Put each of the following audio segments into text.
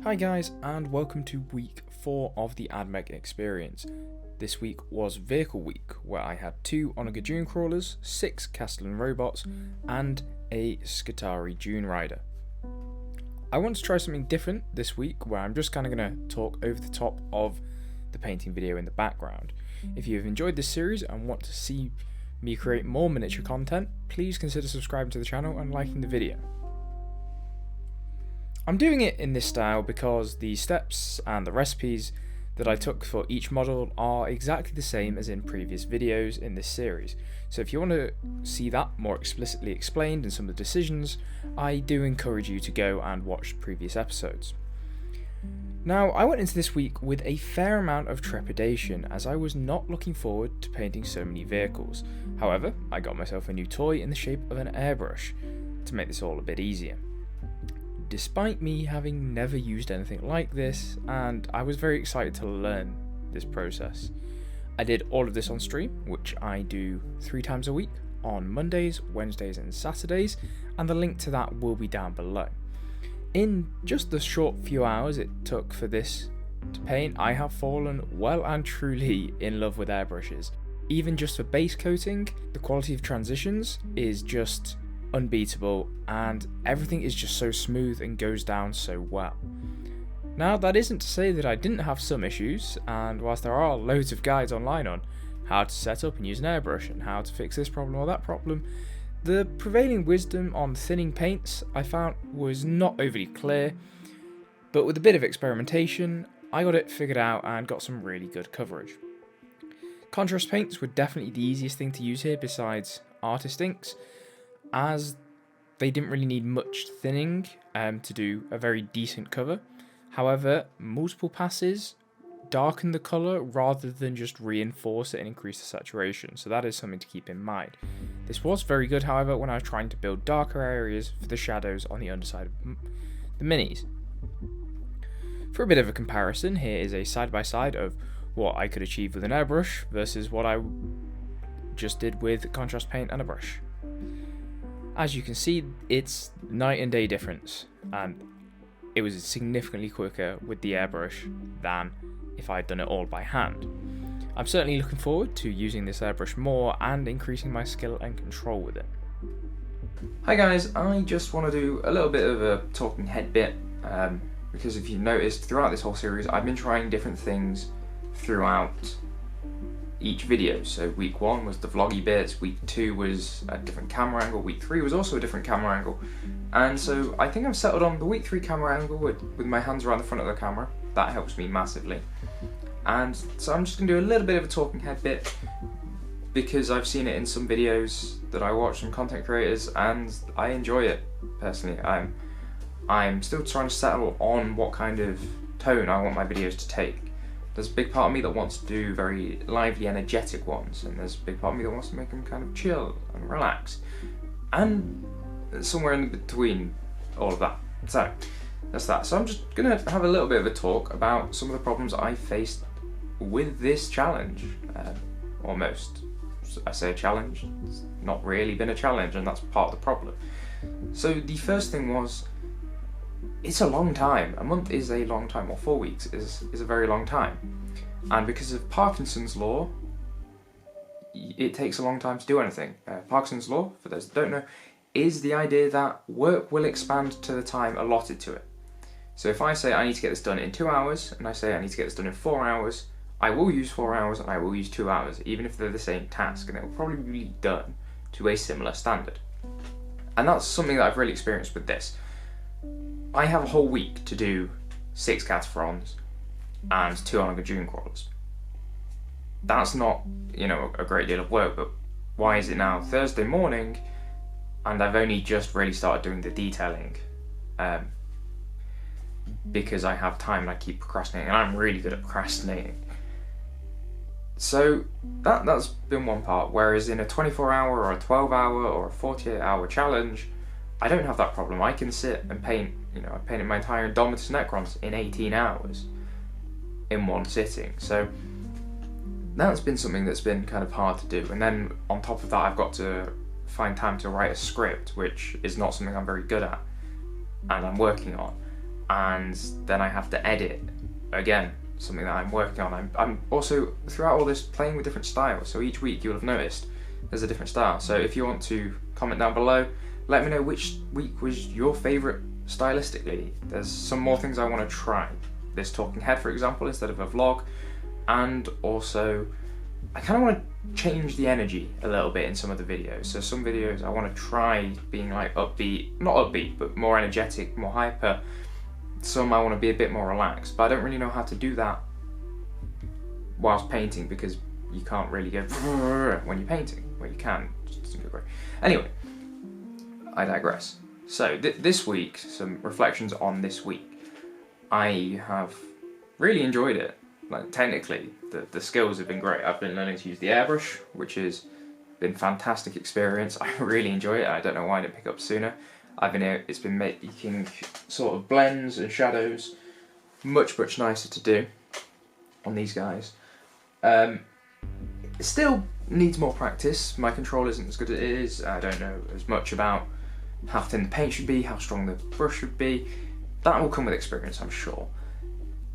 Hi guys, and welcome to week 4 of the AdMech experience. This week was Vehicle Week, where I had 2 Onaga Dune Crawlers, 6 Castellan Robots, and a Skitarii Dune Rider. I want to try something different this week, where I'm just kind of going to talk over the top of the painting video in the background. If you have enjoyed this series and want to see me create more miniature content, please consider subscribing to the channel and liking the video. I'm doing it in this style because the steps and the recipes that I took for each model are exactly the same as in previous videos in this series. So if you want to see that more explicitly explained and some of the decisions, I do encourage you to go and watch previous episodes. Now, I went into this week with a fair amount of trepidation as I was not looking forward to painting so many vehicles. However, I got myself a new toy in the shape of an airbrush to make this all a bit easier. Despite me having never used anything like this, and I was very excited to learn this process. I did all of this on stream, which I do 3 times a week, on Mondays, Wednesdays and Saturdays, and the link to that will be down below. In just the short few hours it took for this to paint, I have fallen well and truly in love with airbrushes. Even just for base coating, the quality of transitions is just unbeatable, and everything is just so smooth and goes down so well. Now, that isn't to say that I didn't have some issues, and whilst there are loads of guides online on how to set up and use an airbrush and how to fix this problem or that problem, the prevailing wisdom on thinning paints I found was not overly clear, but with a bit of experimentation I got it figured out and got some really good coverage. Contrast paints were definitely the easiest thing to use here besides artist inks, as they didn't really need much thinning to do a very decent cover. However, multiple passes darken the colour rather than just reinforce it and increase the saturation, so that is something to keep in mind. This was very good, however, when I was trying to build darker areas for the shadows on the underside of the minis. For a bit of a comparison, here is a side-by-side of what I could achieve with an airbrush versus what I just did with contrast paint and a brush. As you can see, it's night and day difference, and it was significantly quicker with the airbrush than if I'd done it all by hand. I'm certainly looking forward to using this airbrush more and increasing my skill and control with it. Hi guys, I just want to do a little bit of a talking head bit, because if you've noticed throughout this whole series I've been trying different things throughout each video. So week 1 was the vloggy bits, week 2 was a different camera angle, week 3 was also a different camera angle, and so I think I've settled on the week 3 camera angle with my hands around the front of the camera. That helps me massively, and so I'm just going to do a little bit of a talking head bit because I've seen it in some videos that I watch from content creators and I enjoy it personally. I'm still trying to settle on what kind of tone I want my videos to take. There's a big part of me that wants to do very lively, energetic ones, and there's a big part of me that wants to make them kind of chill and relax, and somewhere in between all of that. So that's that. So I'm just gonna have a little bit of a talk about some of the problems I faced with this challenge. Almost. I say a challenge, it's not really been a challenge, and that's part of the problem. So the first thing was, it's a long time. A month is a long time, or 4 weeks is a very long time. And because of Parkinson's law, it takes a long time to do anything. Parkinson's law, for those that don't know, is the idea that work will expand to the time allotted to it. So if I say I need to get this done in 2 hours, and I say I need to get this done in 4 hours, I will use 4 hours and I will use 2 hours, even if they're the same task, and it will probably be done to a similar standard. And that's something that I've really experienced with this. I have a whole week to do 6 Cataphrons and 2 Onaga Dune Crawlers. That's not, a great deal of work, but why is it now Thursday morning and I've only just really started doing the detailing? Because I have time and I keep procrastinating, and I'm really good at procrastinating. So that's been one part, whereas in a 24-hour or a 12-hour or a 48-hour challenge, I don't have that problem. I can sit and paint, I painted my entire Indomitus Necrons in 18 hours in one sitting. So that's been something that's been kind of hard to do. And then on top of that, I've got to find time to write a script, which is not something I'm very good at, and I'm working on. and then I have to edit again, something that I'm working on. I'm also throughout all this playing with different styles, so each week you'll have noticed there's a different style. So if you want to comment down below, let me know which week was your favourite stylistically. There's some more things I want to try. This talking head, for example, instead of a vlog, and also I kind of want to change the energy a little bit in some of the videos. So some videos I want to try being like upbeat, not upbeat, but more energetic, more hyper. Some I want to be a bit more relaxed, but I don't really know how to do that whilst painting, because you can't really go when you're painting. Well, you can, just doesn't go great. Anyway, I digress. So this week, some reflections on this week. I have really enjoyed it. Like, technically, the skills have been great. I've been learning to use the airbrush, which has been a fantastic experience. I really enjoy it. I don't know why I didn't pick up sooner. It's been making sort of blends and shadows much nicer to do on these guys. It still needs more practice. My control isn't as good as it is. I don't know as much about how thin the paint should be, how strong the brush should be. That will come with experience, I'm sure.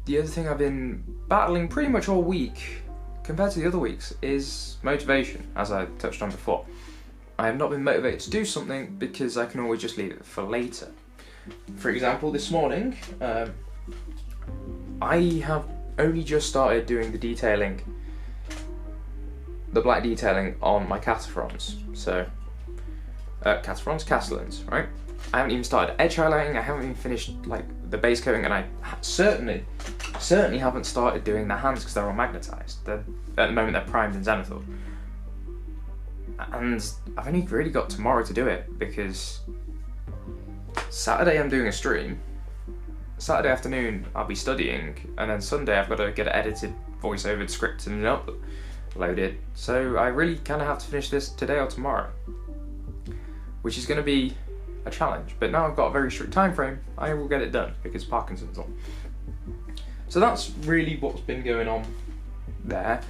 The other thing I've been battling pretty much all week, compared to the other weeks, is motivation, as I touched on before. I have not been motivated to do something because I can always just leave it for later. For example, this morning, I have only just started doing the detailing, the black detailing on my Cataphrons. So, Castellans, right? I haven't even started edge highlighting, I haven't even finished like the base coating, and I certainly haven't started doing the hands because they're all magnetized. At the moment they're primed and zenithal. And I've only really got tomorrow to do it, because Saturday I'm doing a stream, Saturday afternoon I'll be studying, and then Sunday I've got to get it edited, voice-overed, scripted and uploaded. So I really kind of have to finish this today or tomorrow, which is going to be a challenge. But now I've got a very strict time frame, I will get it done because Parkinson's on. So that's really what's been going on there.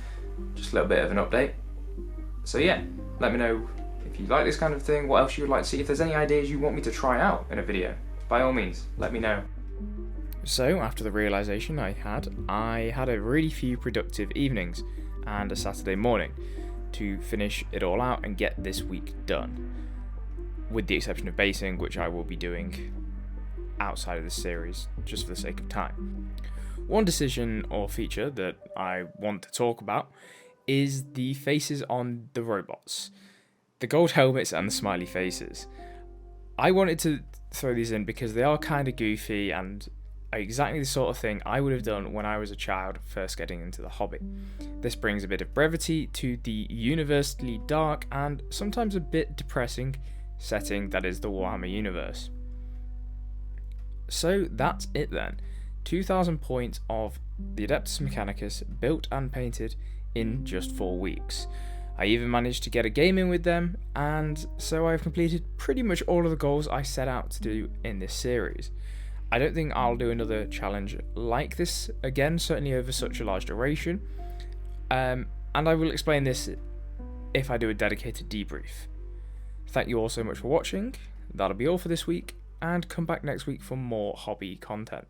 Just a little bit of an update. So yeah, let me know if you like this kind of thing, what else you would like to see. If there's any ideas you want me to try out in a video, by all means, let me know. So after the realisation I had a really few productive evenings and a Saturday morning to finish it all out and get this week done. With the exception of basing, which I will be doing outside of this series, just for the sake of time. One decision or feature that I want to talk about is the faces on the robots. The gold helmets and the smiley faces. I wanted to throw these in because they are kind of goofy and exactly the sort of thing I would have done when I was a child first getting into the hobby. This brings a bit of brevity to the universally dark and sometimes a bit depressing setting that is the Warhammer universe. So that's it then. 2,000 points of the Adeptus Mechanicus built and painted in just 4 weeks. I even managed to get a game in with them, and so I've completed pretty much all of the goals I set out to do in this series. I don't think I'll do another challenge like this again, certainly over such a large duration, and I will explain this if I do a dedicated debrief. Thank you all so much for watching. That'll be all for this week, and come back next week for more hobby content.